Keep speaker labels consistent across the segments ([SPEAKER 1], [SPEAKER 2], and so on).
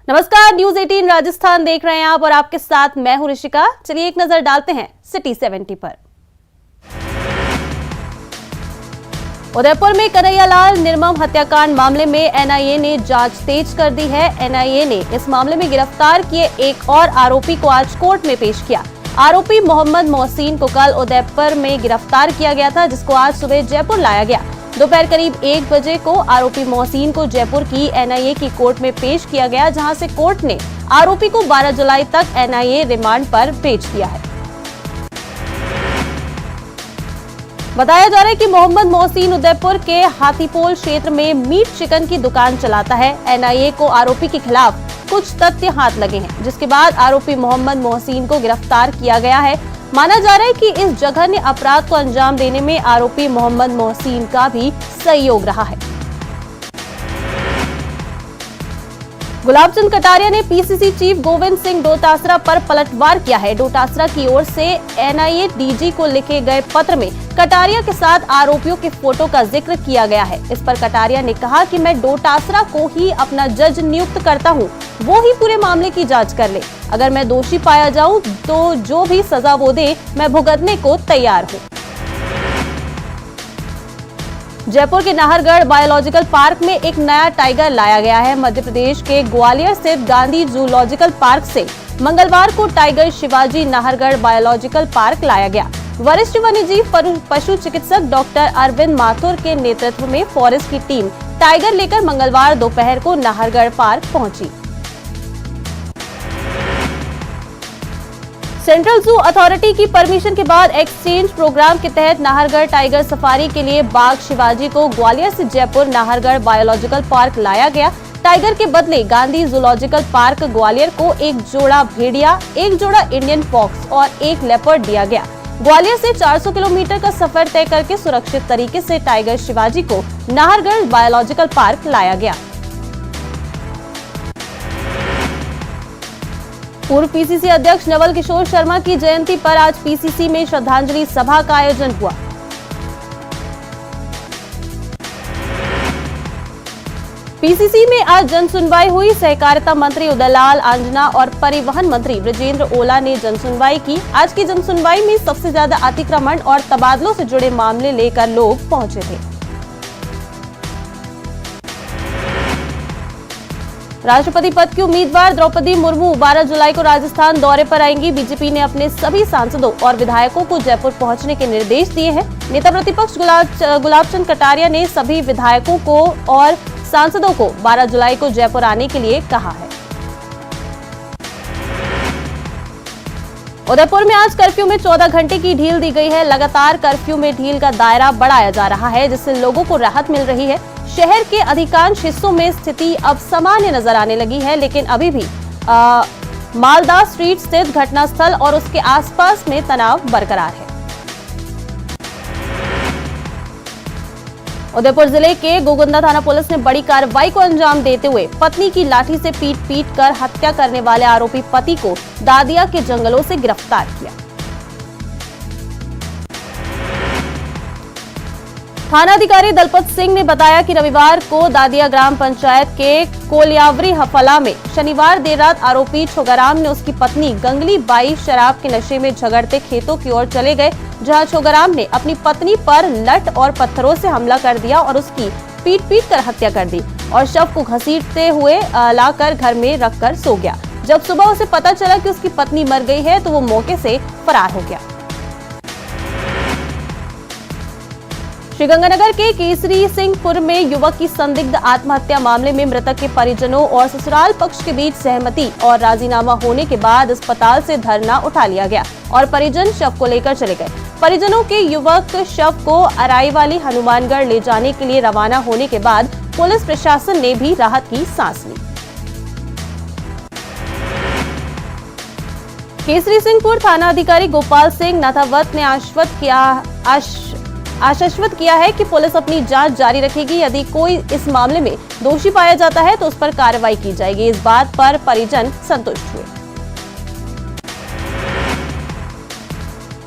[SPEAKER 1] नमस्कार, न्यूज 18 राजस्थान देख रहे हैं आप और आपके साथ मैं हूं ऋषिका। चलिए एक नजर डालते हैं सिटी 70 पर। उदयपुर में कन्हैयालाल निर्मम हत्याकांड मामले में एनआईए ने जांच तेज कर दी है। एनआईए ने इस मामले में गिरफ्तार किए एक और आरोपी को आज कोर्ट में पेश किया। आरोपी मोहम्मद मोहसिन को कल उदयपुर में गिरफ्तार किया गया था, जिसको आज सुबह जयपुर लाया गया। दोपहर करीब 1 बजे को आरोपी मोहसिन को जयपुर की एनआईए की कोर्ट में पेश किया गया, जहां से कोर्ट ने आरोपी को 12 जुलाई तक एनआईए रिमांड पर भेज दिया है। बताया जा रहा है कि मोहम्मद मोहसिन उदयपुर के हाथीपोल क्षेत्र में मीट चिकन की दुकान चलाता है। एनआईए को आरोपी के खिलाफ कुछ तथ्य हाथ लगे हैं, जिसके बाद आरोपी मोहम्मद मोहसिन को गिरफ्तार किया गया है। माना जा रहा है कि इस जघन्य अपराध को अंजाम देने में आरोपी मोहम्मद मोहसिन का भी सहयोग रहा है। गुलाबचंद कटारिया ने पीसीसी चीफ गोविंद सिंह डोटासरा पर पलटवार किया है। डोटासरा की ओर से एनआईए डीजी को लिखे गए पत्र में कटारिया के साथ आरोपियों के फोटो का जिक्र किया गया है। इस पर कटारिया ने कहा कि मैं डोटासरा को ही अपना जज नियुक्त करता हूं, वो ही पूरे मामले की जांच कर ले। अगर मैं दोषी पाया जाऊं तो जो भी सजा वो दे, मैं भुगतने को तैयार हूं। जयपुर के नाहरगढ़ बायोलॉजिकल पार्क में एक नया टाइगर लाया गया है। मध्य प्रदेश के ग्वालियर स्थित गांधी जूलॉजिकल पार्क से मंगलवार को tiger Shivaji Nahargarh biological park लाया गया। वरिष्ठ वन्यजीव पशु चिकित्सक डॉक्टर अरविंद माथुर के नेतृत्व में फॉरेस्ट की टीम टाइगर लेकर मंगलवार दोपहर को नाहरगढ़ पार्क पहुंची। सेंट्रल जू अथॉरिटी की परमिशन के बाद एक्सचेंज प्रोग्राम के तहत नाहरगढ़ टाइगर सफारी के लिए बाघ शिवाजी को ग्वालियर से जयपुर नाहरगढ़ बायोलॉजिकल पार्क लाया गया। टाइगर के बदले गांधी जूलॉजिकल पार्क ग्वालियर को एक जोड़ा भेड़िया, एक जोड़ा इंडियन फॉक्स और एक लेपर्ड दिया गया। ग्वालियर से 400 किलोमीटर का सफर तय करके सुरक्षित तरीके से टाइगर शिवाजी को नाहरगढ़ बायोलॉजिकल पार्क लाया गया। पूर्व पीसीसी अध्यक्ष नवल किशोर शर्मा की जयंती पर आज पीसीसी में श्रद्धांजलि सभा का आयोजन हुआ। पीसीसी में आज जन सुनवाई हुई। सहकारिता मंत्री उदयलाल आंजना और परिवहन मंत्री ब्रजेंद्र ओला ने जन सुनवाई की। आज की जन सुनवाई में सबसे ज्यादा अतिक्रमण और तबादलों से जुड़े मामले लेकर लोग पहुंचे थे। राष्ट्रपति पद की उम्मीदवार द्रौपदी मुर्मू 12 जुलाई को राजस्थान दौरे पर आएंगी। बीजेपी ने अपने सभी सांसदों और विधायकों को जयपुर पहुंचने के निर्देश दिए हैं। नेता प्रतिपक्ष गुलाबचंद कटारिया ने सभी विधायकों को और सांसदों को 12 जुलाई को जयपुर आने के लिए कहा है। उदयपुर में आज कर्फ्यू में 14 घंटे की ढील दी गई है। लगातार कर्फ्यू में ढील का दायरा बढ़ाया जा रहा है, जिससे लोगों को राहत मिल रही है। शहर के अधिकांश हिस्सों में स्थिति अब सामान्य नजर आने लगी है, लेकिन अभी भी मालदा स्ट्रीट स्थित घटनास्थल और उसके आसपास में तनाव बरकरार है। उदयपुर जिले के गोगुंदा थाना पुलिस ने बड़ी कार्रवाई को अंजाम देते हुए पत्नी की लाठी से पीट कर हत्या करने वाले आरोपी पति को दादिया के जंगलों से गिरफ्तार किया। थाना अधिकारी दलपत सिंह ने बताया कि रविवार को दादिया ग्राम पंचायत के कोलियावरी हफला में शनिवार देर रात आरोपी छोगाराम ने उसकी पत्नी गंगली बाई शराब के नशे में झगड़ते खेतों की ओर चले गए, जहां छोगाराम ने अपनी पत्नी पर लठ और पत्थरों से हमला कर दिया और उसकी पीट कर हत्या कर दी और शव को घसीटते हुए लाकर घर में रखकर सो गया। जब सुबह उसे पता चला कि उसकी पत्नी मर गई है तो वो मौके से फरार हो गया। श्रीगंगानगर के केसरी सिंहपुर में युवक की संदिग्ध आत्महत्या मामले में मृतक के परिजनों और ससुराल पक्ष के बीच सहमति और राजीनामा होने के बाद अस्पताल से धरना उठा लिया गया और परिजन शव को लेकर चले गए। परिजनों के युवक शव को अराईवाली हनुमानगढ़ ले जाने के लिए रवाना होने के बाद पुलिस प्रशासन ने भी राहत की सांस ली। केसरी सिंहपुर थाना अधिकारी गोपाल सिंह नाथावत ने आश्वस्त किया है कि पुलिस अपनी जांच जारी रखेगी। यदि कोई इस मामले में दोषी पाया जाता है तो उस पर कार्रवाई की जाएगी। इस बात पर परिजन संतुष्ट हुए।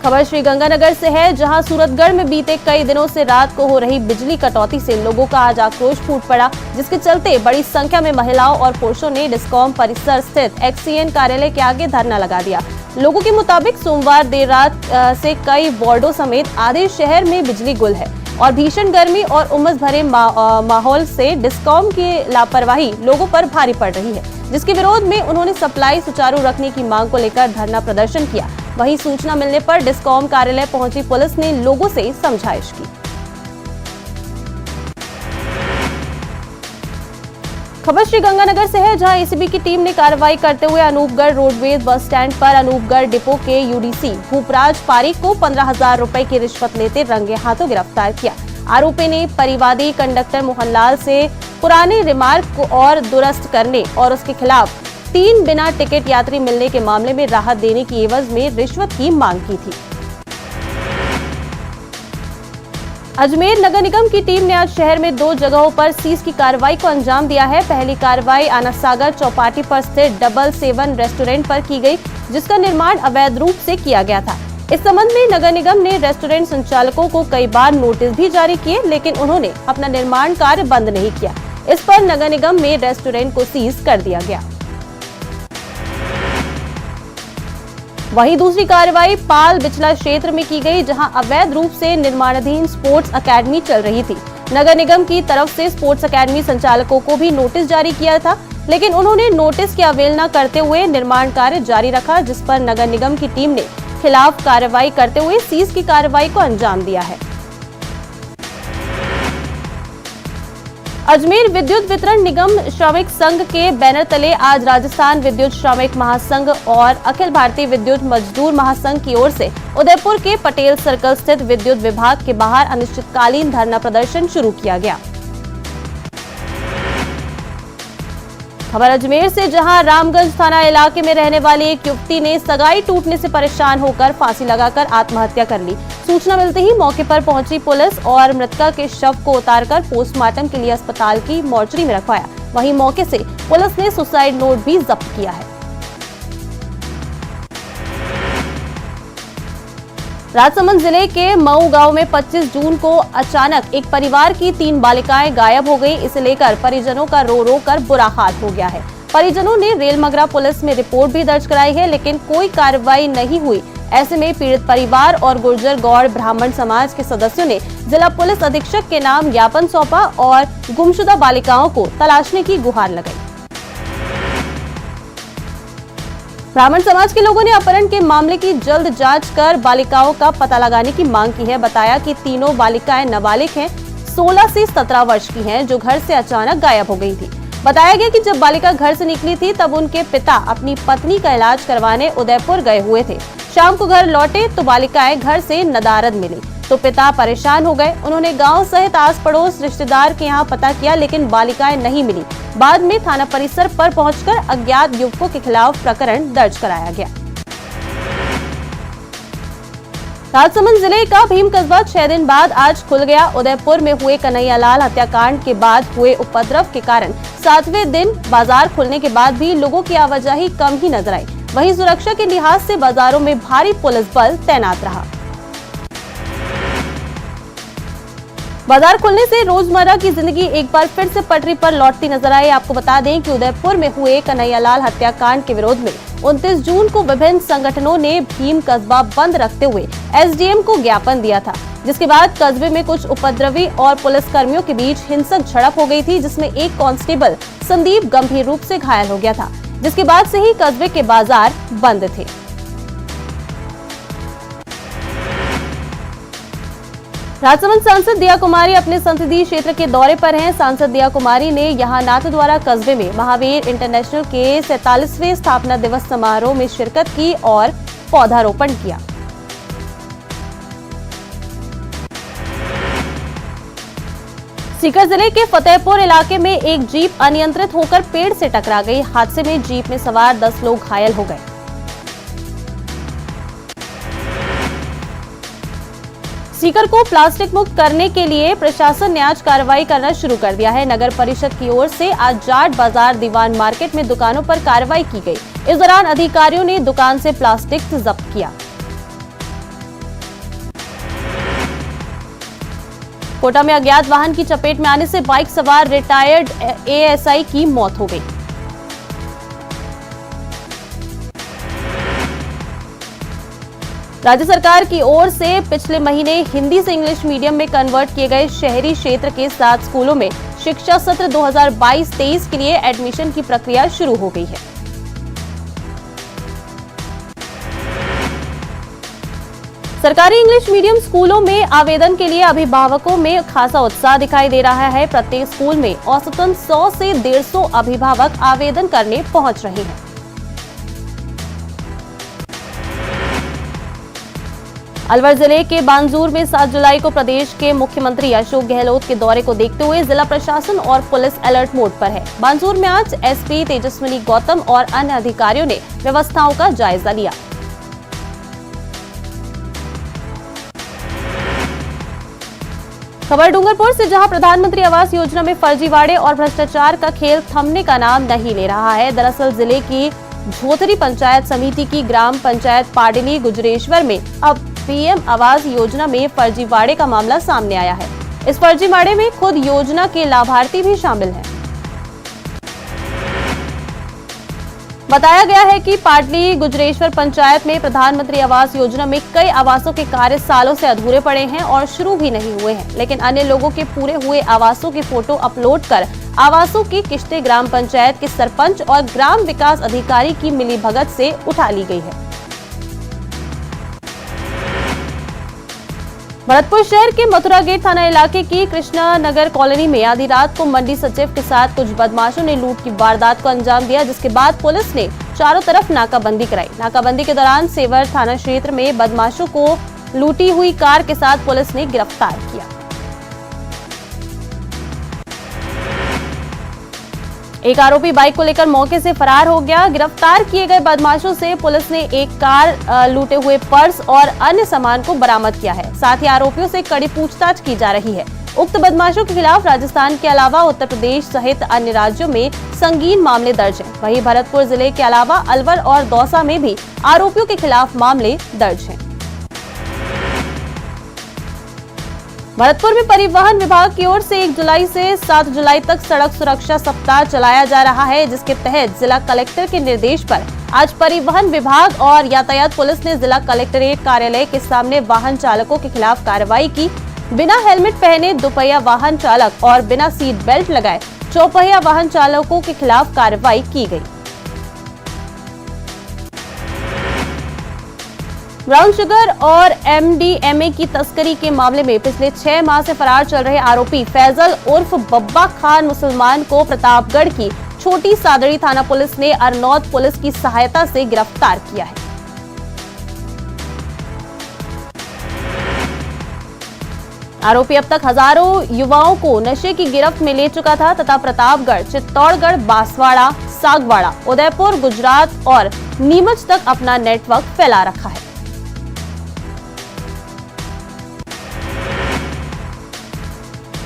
[SPEAKER 1] खबर श्रीगंगानगर से है, जहां सूरतगढ़ में बीते कई दिनों से रात को हो रही बिजली कटौती से लोगों का आज आक्रोश फूट पड़ा, जिसके चलते बड़ी संख्या में महिलाओं और पुरुषों ने डिस्कॉम परिसर स्थित एक्सीएन कार्यालय के आगे धरना लगा दिया। लोगों के मुताबिक सोमवार देर रात से कई वार्डों समेत आधे शहर में बिजली गुल है और भीषण गर्मी और उमस भरे माहौल से डिस्कॉम की लापरवाही लोगों पर भारी पड़ रही है, जिसके विरोध में उन्होंने सप्लाई सुचारू रखने की मांग को लेकर धरना प्रदर्शन किया। वहीं सूचना मिलने पर डिस्कॉम कार्यालय पहुंची पुलिस ने लोगों से समझाइश की। खबर श्रीगंगानगर से है, जहां एसीबी की टीम ने कार्रवाई करते हुए अनूपगढ़ रोडवेज बस स्टैंड पर अनूपगढ़ डिपो के यूडीसी भूपराज पारीक को 15,000 रुपए की रिश्वत लेते रंगे हाथों गिरफ्तार किया। आरोपी ने परिवादी कंडक्टर मोहनलाल से पुराने रिमार्क को और दुरुस्त करने और उसके खिलाफ 3 बिना टिकट यात्री मिलने के मामले में राहत देने की एवज में रिश्वत की मांग की थी। अजमेर नगर निगम की टीम ने आज शहर में 2 जगहों पर सीज की कार्रवाई को अंजाम दिया है। पहली कार्रवाई आनंद सागर चौपाटी पर स्थित डबल 7 रेस्टोरेंट पर की गई, जिसका निर्माण अवैध रूप से किया गया था। इस संबंध में नगर निगम ने रेस्टोरेंट संचालकों को कई बार नोटिस भी जारी किए, लेकिन उन्होंने अपना निर्माण कार्य बंद नहीं किया। इस पर नगर निगम में रेस्टोरेंट को सीज कर दिया गया। वहीं दूसरी कार्रवाई पाल बिचला क्षेत्र में की गई, जहां अवैध रूप से निर्माणाधीन स्पोर्ट्स अकेडमी चल रही थी। नगर निगम की तरफ से स्पोर्ट्स अकेडमी संचालकों को भी नोटिस जारी किया था, लेकिन उन्होंने नोटिस की अवहेलना करते हुए निर्माण कार्य जारी रखा, जिस पर नगर निगम की टीम ने खिलाफ कार्रवाई करते हुए सीज की कार्रवाई को अंजाम दिया है। अजमेर विद्युत वितरण निगम श्रमिक संघ के बैनर तले आज राजस्थान विद्युत श्रमिक महासंघ और अखिल भारतीय विद्युत मजदूर महासंघ की ओर से उदयपुर के पटेल सर्कल स्थित विद्युत विभाग के बाहर अनिश्चितकालीन धरना प्रदर्शन शुरू किया गया। खबर अजमेर से, जहां रामगंज थाना इलाके में रहने वाली एक युवती ने सगाई टूटने से परेशान होकर फांसी लगाकर आत्महत्या कर ली। सूचना मिलते ही मौके पर पहुंची पुलिस और मृतका के शव को उतारकर पोस्टमार्टम के लिए अस्पताल की मोर्चरी में रखवाया। वहीं मौके से पुलिस ने सुसाइड नोट भी जब्त किया है। राजसमंद जिले के मऊ गांव में 25 जून को अचानक एक परिवार की 3 बालिकाएं गायब हो गई। इसे लेकर परिजनों का रो रो कर बुरा हाल हो गया है। परिजनों ने रेलमगरा पुलिस में रिपोर्ट भी दर्ज कराई है, लेकिन कोई कार्रवाई नहीं हुई। ऐसे में पीड़ित परिवार और गुर्जर गौड़ ब्राह्मण समाज के सदस्यों ने जिला पुलिस अधीक्षक के नाम ज्ञापन सौंपा और गुमशुदा बालिकाओं को तलाशने की गुहार लगाई। ब्राह्मण समाज के लोगों ने अपहरण के मामले की जल्द जांच कर बालिकाओं का पता लगाने की मांग की है। बताया कि तीनों बालिकाएं नाबालिग हैं, 16 से 17 वर्ष की हैं, जो घर से अचानक गायब हो गई थी। बताया गया कि जब बालिका घर से निकली थी तब उनके पिता अपनी पत्नी का इलाज करवाने उदयपुर गए हुए थे। शाम को घर लौटे तो बालिकाएं घर से नदारद मिली, तो पिता परेशान हो गए। उन्होंने गांव सहित आस पड़ोस रिश्तेदार के यहाँ पता किया, लेकिन बालिकाएं नहीं मिली। बाद में थाना परिसर पर पहुंचकर अज्ञात युवकों के खिलाफ प्रकरण दर्ज कराया गया। राजसमंद जिले का भीम कस्बा 6 दिन बाद आज खुल गया। उदयपुर में हुए कन्हैयालाल हत्याकांड के बाद हुए उपद्रव के कारण 7वें दिन बाजार खुलने के बाद भी लोगों की आवाजाही कम ही नजर आई। वहीं सुरक्षा के लिहाज से बाजारों में भारी पुलिस बल तैनात रहा। बाजार खुलने से रोजमर्रा की जिंदगी एक बार फिर से पटरी पर लौटती नजर आई। आपको बता दें कि उदयपुर में हुए कन्हैयालाल हत्याकांड के विरोध में 29 जून को विभिन्न संगठनों ने भीम कस्बा बंद रखते हुए एसडीएम को ज्ञापन दिया था, जिसके बाद कस्बे में कुछ उपद्रवी और पुलिस कर्मियों के बीच हिंसक झड़प हो गई थी, जिसमें एक कांस्टेबल संदीप गंभीर रूप से घायल हो गया था, जिसके बाद से ही कस्बे के बाजार बंद थे। राजसमंद सांसद दिया कुमारी अपने संसदीय क्षेत्र के दौरे पर हैं। सांसद दिया कुमारी ने यहां नाथद्वारा कस्बे में महावीर इंटरनेशनल के 47वें स्थापना दिवस समारोह में शिरकत की और पौधारोपण किया। सीकर जिले के फतेहपुर इलाके में एक जीप अनियंत्रित होकर पेड़ से टकरा गई। हादसे में जीप में सवार 10 लोग घायल हो गए। सीकर को प्लास्टिक मुक्त करने के लिए प्रशासन ने आज कार्रवाई करना शुरू कर दिया है। नगर परिषद की ओर से आज जाट बाजार दीवान मार्केट में दुकानों पर कार्रवाई की गई। इस दौरान अधिकारियों ने दुकान से प्लास्टिक जब्त किया। कोटा में अज्ञात वाहन की चपेट में आने से बाइक सवार रिटायर्ड एएसआई की मौत हो गई। राज्य सरकार की ओर से पिछले महीने हिंदी से इंग्लिश मीडियम में कन्वर्ट किए गए शहरी क्षेत्र के 7 स्कूलों में शिक्षा सत्र 2022-23 के लिए एडमिशन की प्रक्रिया शुरू हो गई है। सरकारी इंग्लिश मीडियम स्कूलों में आवेदन के लिए अभिभावकों में खासा उत्साह दिखाई दे रहा है। प्रत्येक स्कूल में औसतन 100 से 150 अभिभावक आवेदन करने पहुंच रहे हैं। अलवर जिले के बानसूर में 7 जुलाई को प्रदेश के मुख्यमंत्री अशोक गहलोत के दौरे को देखते हुए जिला प्रशासन और पुलिस अलर्ट मोड पर है। बानसूर में आज एसपी तेजस्विनी गौतम और अन्य अधिकारियों ने व्यवस्थाओं का जायजा लिया। खबर डूंगरपुर से, जहां प्रधानमंत्री आवास योजना में फर्जीवाड़े और भ्रष्टाचार का खेल थमने का नाम नहीं ले रहा है। दरअसल जिले की झोथरी पंचायत समिति की ग्राम पंचायत पाडली गुजरेश्वर में अब पीएम आवास योजना में फर्जीवाड़े का मामला सामने आया है। इस फर्जीवाड़े में खुद योजना के लाभार्थी भी शामिल हैं। बताया गया है कि पाटली गुजरेश्वर पंचायत में प्रधानमंत्री आवास योजना में कई आवासों के कार्य सालों से अधूरे पड़े हैं और शुरू भी नहीं हुए हैं, लेकिन अन्य लोगों के पूरे हुए आवासों की फोटो अपलोड कर आवासों की किस्तें ग्राम पंचायत के सरपंच और ग्राम विकास अधिकारी की मिलीभगत से उठा ली गई है। भरतपुर शहर के मथुरा गेट थाना इलाके की कृष्णा नगर कॉलोनी में आधी रात को मंडी सचिव के साथ कुछ बदमाशों ने लूट की वारदात को अंजाम दिया, जिसके बाद पुलिस ने चारों तरफ नाकाबंदी कराई। नाकाबंदी के दौरान सेवर थाना क्षेत्र में बदमाशों को लूटी हुई कार के साथ पुलिस ने गिरफ्तार किया। एक आरोपी बाइक को लेकर मौके से फरार हो गया। गिरफ्तार किए गए बदमाशों से पुलिस ने एक कार, लूटे हुए पर्स और अन्य सामान को बरामद किया है। साथ ही आरोपियों से कड़ी पूछताछ की जा रही है। उक्त बदमाशों के खिलाफ राजस्थान के अलावा उत्तर प्रदेश सहित अन्य राज्यों में संगीन मामले दर्ज हैं। वहीं भरतपुर जिले के अलावा अलवर और दौसा में भी आरोपियों के खिलाफ मामले दर्ज हैं। भरतपुर में परिवहन विभाग की ओर से 1 जुलाई से 7 जुलाई तक सड़क सुरक्षा सप्ताह चलाया जा रहा है, जिसके तहत जिला कलेक्टर के निर्देश पर आज परिवहन विभाग और यातायात पुलिस ने जिला कलेक्ट्रेट कार्यालय के सामने वाहन चालकों के खिलाफ कार्रवाई की। बिना हेलमेट पहने दुपहिया वाहन चालक और बिना सीट बेल्ट लगाए चौपहिया वाहन चालकों के खिलाफ कार्रवाई की गई। ब्राउन शुगर और एमडीएमए की तस्करी के मामले में पिछले 6 माह से फरार चल रहे आरोपी फैजल उर्फ बब्बा खान मुसलमान को प्रतापगढ़ की छोटी सादड़ी थाना पुलिस ने अरनौद पुलिस की सहायता से गिरफ्तार किया है। आरोपी अब तक हजारों युवाओं को नशे की गिरफ्त में ले चुका था तथा प्रतापगढ़, चित्तौड़गढ़, बांसवाड़ा, सागवाड़ा, उदयपुर, गुजरात और नीमच तक अपना नेटवर्क फैला रखा है।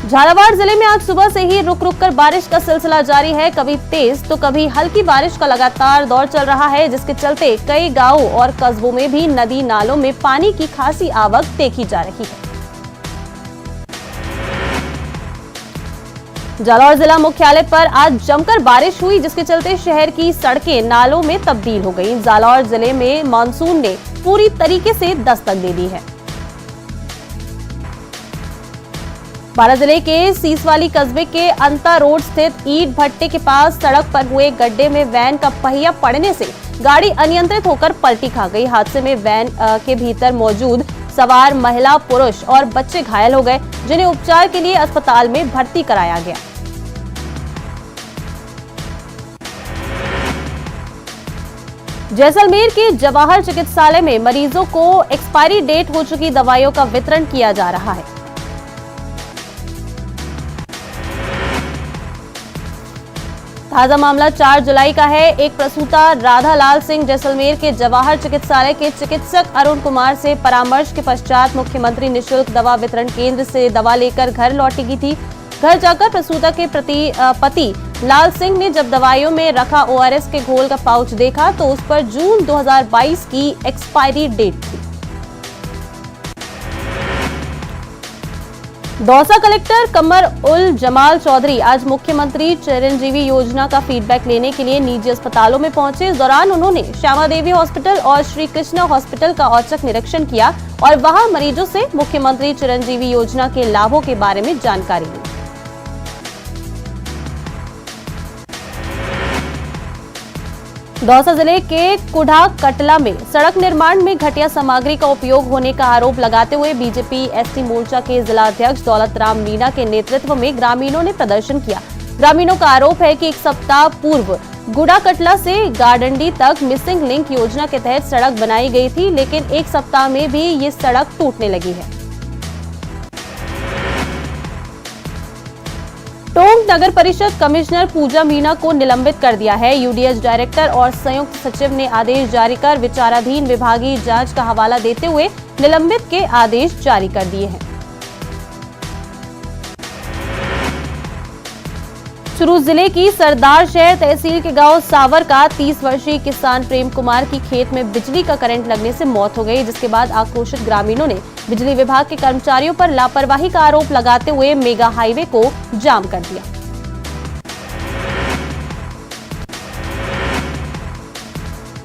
[SPEAKER 1] झालावाड़ जिले में आज सुबह से ही रुक रुक कर बारिश का सिलसिला जारी है। कभी तेज तो कभी हल्की बारिश का लगातार दौर चल रहा है, जिसके चलते कई गांवों और कस्बों में भी नदी नालों में पानी की खासी आवक देखी जा रही है। जालौर जिला मुख्यालय पर आज जमकर बारिश हुई, जिसके चलते शहर की सड़कें नालों में तब्दील हो गईं। जालौर जिले में मानसून ने पूरी तरीके से दस्तक दे दी है। बारां जिले के सीसवाली कस्बे के अंता रोड स्थित ईट भट्टे के पास सड़क पर हुए गड्ढे में वैन का पहिया पड़ने से गाड़ी अनियंत्रित होकर पलटी खा गई। हादसे में वैन के भीतर मौजूद सवार महिला, पुरुष और बच्चे घायल हो गए, जिन्हें उपचार के लिए अस्पताल में भर्ती कराया गया। जैसलमेर के जवाहर चिकित्सालय में मरीजों को एक्सपायरी डेट हो चुकी दवाइयों का वितरण किया जा रहा है। ताजा मामला 4 जुलाई का है। एक प्रसूता राधा लाल सिंह जैसलमेर के जवाहर चिकित्सालय के चिकित्सक अरुण कुमार से परामर्श के पश्चात मुख्यमंत्री निःशुल्क दवा वितरण केंद्र से दवा लेकर घर लौटी थी। घर जाकर प्रसूता के पति लाल सिंह ने जब दवाइयों में रखा ORS के घोल का पाउच देखा तो उस पर जून 2022 की एक्सपायरी डेट थी। दौसा कलेक्टर कमर उल जमाल चौधरी आज मुख्यमंत्री चिरंजीवी योजना का फीडबैक लेने के लिए निजी अस्पतालों में पहुंचे। इस दौरान उन्होंने श्यामा देवी हॉस्पिटल और श्री कृष्णा हॉस्पिटल का औचक निरीक्षण किया और वहां मरीजों से मुख्यमंत्री चिरंजीवी योजना के लाभों के बारे में जानकारी ली। दौसा जिले के कुढ़ा कटला में सड़क निर्माण में घटिया सामग्री का उपयोग होने का आरोप लगाते हुए बीजेपी एसटी मोर्चा के जिलाध्यक्ष दौलत राम मीणा के नेतृत्व में ग्रामीणों ने प्रदर्शन किया। ग्रामीणों का आरोप है कि एक सप्ताह पूर्व गुड़ा कटला से गाडंडी तक मिसिंग लिंक योजना के तहत सड़क बनाई गई थी, लेकिन एक सप्ताह में भी ये सड़क टूटने लगी है। टोंक नगर परिषद कमिश्नर पूजा मीणा को निलंबित कर दिया है। यूडीएच डायरेक्टर और संयुक्त सचिव ने आदेश जारी कर विचाराधीन विभागीय जांच का हवाला देते हुए निलंबित के आदेश जारी कर दिए हैं। चुरू जिले की सरदार शहर तहसील के गांव सावर का 30 वर्षीय किसान प्रेम कुमार की खेत में बिजली का करंट लगने से मौत हो गई, जिसके बाद आक्रोशित ग्रामीणों ने बिजली विभाग के कर्मचारियों पर लापरवाही का आरोप लगाते हुए मेगा हाईवे को जाम कर दिया।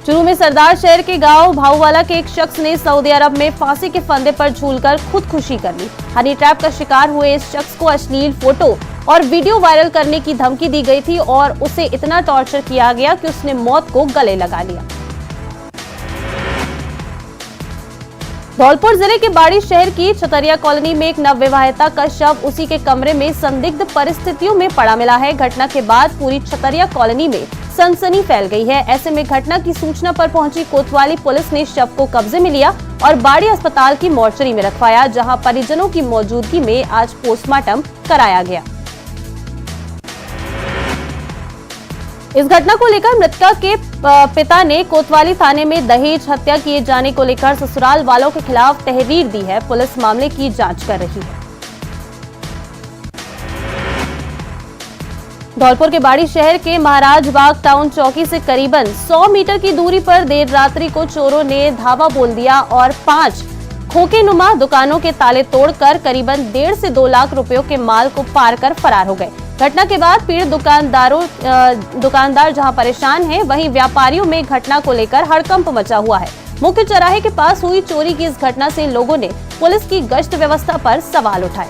[SPEAKER 1] चुरू में सरदार शहर के गांव भाऊवाला के एक शख्स ने सऊदी अरब में फांसी के फंदे पर झूलकर खुदकुशी कर ली। हनी ट्रैप का शिकार हुए इस शख्स को अश्लील फोटो और वीडियो वायरल करने की धमकी दी गई थी और उसे इतना टॉर्चर किया गया कि उसने मौत को गले लगा लिया। धौलपुर जिले के बाड़ी शहर की छतरिया कॉलोनी में एक नवविवाहिता का शव उसी के कमरे में संदिग्ध परिस्थितियों में पड़ा मिला है। घटना के बाद पूरी छतरिया कॉलोनी में सनसनी फैल गई है। ऐसे में घटना की सूचना पर पहुंची कोतवाली पुलिस ने शव को कब्जे में लिया और बाड़ी अस्पताल की मोर्चरी में रखवाया, जहां परिजनों की मौजूदगी में आज पोस्टमार्टम कराया गया। इस घटना को लेकर मृतका के पिता ने कोतवाली थाने में दहेज हत्या किए जाने को लेकर ससुराल वालों के खिलाफ तहरीर दी है। पुलिस मामले की जांच कर रही है। धौलपुर के बाड़ी शहर के महाराज बाग टाउन चौकी से करीबन 100 मीटर की दूरी पर देर रात्रि को चोरों ने धावा बोल दिया और 5 खोखेनुमा दुकानों के ताले तोड़कर करीबन 1.5 से 2 लाख रुपयों के माल को पार कर फरार हो गए। घटना के बाद पीड़ित दुकानदार जहां परेशान हैं, वहीं व्यापारियों में घटना को लेकर हड़कंप मचा हुआ है। मुख्य चौराहे के पास हुई चोरी की इस घटना से लोगों ने पुलिस की गश्त व्यवस्था पर सवाल उठाए।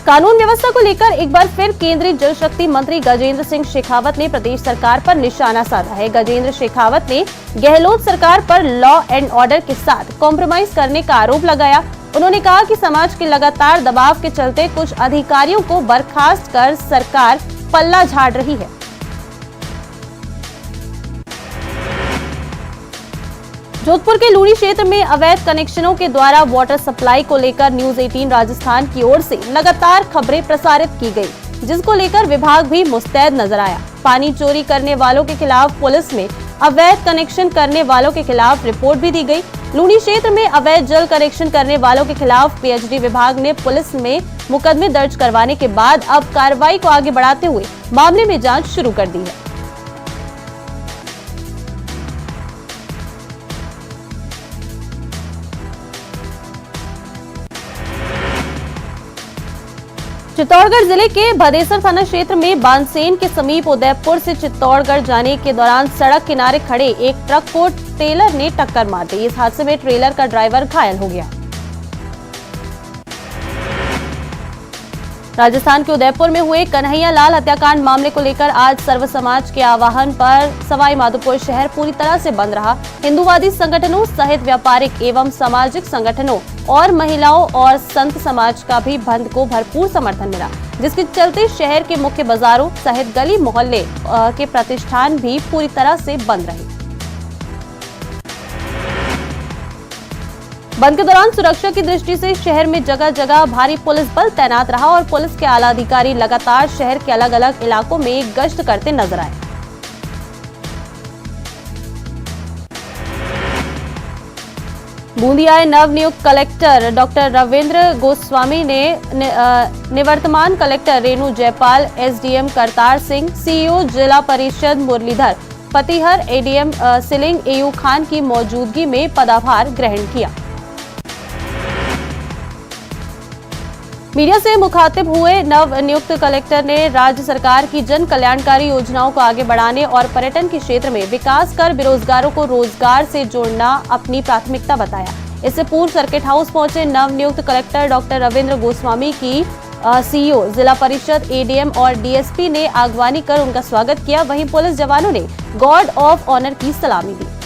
[SPEAKER 1] कानून व्यवस्था को लेकर एक बार फिर केंद्रीय जल शक्ति मंत्री गजेंद्र सिंह शेखावत ने प्रदेश सरकार पर निशाना साधा है। गजेंद्र शेखावत ने गहलोत सरकार पर लॉ एंड ऑर्डर के साथ कॉम्प्रोमाइज करने का आरोप लगाया। उन्होंने कहा कि समाज के लगातार दबाव के चलते कुछ अधिकारियों को बर्खास्त कर सरकार पल्ला झाड़ रही है। जोधपुर के लूणी क्षेत्र में अवैध कनेक्शनों के द्वारा वाटर सप्लाई को लेकर न्यूज 18 राजस्थान की ओर से लगातार खबरें प्रसारित की गई, जिसको लेकर विभाग भी मुस्तैद नजर आया। पानी चोरी करने वालों के खिलाफ पुलिस में अवैध कनेक्शन करने वालों के खिलाफ रिपोर्ट भी दी गई। लूणी क्षेत्र में अवैध जल कनेक्शन करने वालों के खिलाफ पीएचडी विभाग ने पुलिस में मुकदमे दर्ज करवाने के बाद अब कार्रवाई को आगे बढ़ाते हुए मामले में जांच शुरू कर दी है। चित्तौड़गढ़ जिले के भदेसर थाना क्षेत्र में बानसेन के समीप उदयपुर से चित्तौड़गढ़ जाने के दौरान सड़क किनारे खड़े एक ट्रक को ट्रेलर ने टक्कर मार दी। इस हादसे में ट्रेलर का ड्राइवर घायल हो गया। राजस्थान के उदयपुर में हुए कन्हैया लाल हत्याकांड मामले को लेकर आज सर्व समाज के आह्वान पर सवाई माधोपुर शहर पूरी तरह से बंद रहा। हिंदूवादी संगठनों सहित व्यापारिक एवं सामाजिक संगठनों और महिलाओं और संत समाज का भी बंद को भरपूर समर्थन मिला, जिसके चलते शहर के मुख्य बाजारों सहित गली मोहल्ले के प्रतिष्ठान भी पूरी तरह से बंद रहे। बंद के दौरान सुरक्षा की दृष्टि से शहर में जगह जगह भारी पुलिस बल तैनात रहा और पुलिस के आला अधिकारी लगातार शहर के अलग अलग इलाकों में गश्त करते नजर आए। बूंदी आए नवनियुक्त कलेक्टर डॉक्टर रविंद्र गोस्वामी ने निवर्तमान collector Renu Jaipal, SDM Kartar Singh, CEO जिला परिषद Muralidhar Patihar, ADM ceiling AU Khan की मौजूदगी में पदभार ग्रहण किया। मीडिया से मुखातिब हुए नव नियुक्त कलेक्टर ने राज्य सरकार की जन कल्याणकारी योजनाओं को आगे बढ़ाने और पर्यटन के क्षेत्र में विकास कर बेरोजगारों को रोजगार से जोड़ना अपनी प्राथमिकता बताया। इससे पूर्व सर्किट हाउस पहुंचे नव नियुक्त कलेक्टर डॉक्टर रविंद्र गोस्वामी की सीईओ, जिला परिषद, एडीएम और डीएसपी ने आगवानी कर उनका स्वागत किया। वहीं पुलिस जवानों ने गार्ड ऑफ ऑनर की सलामी दी।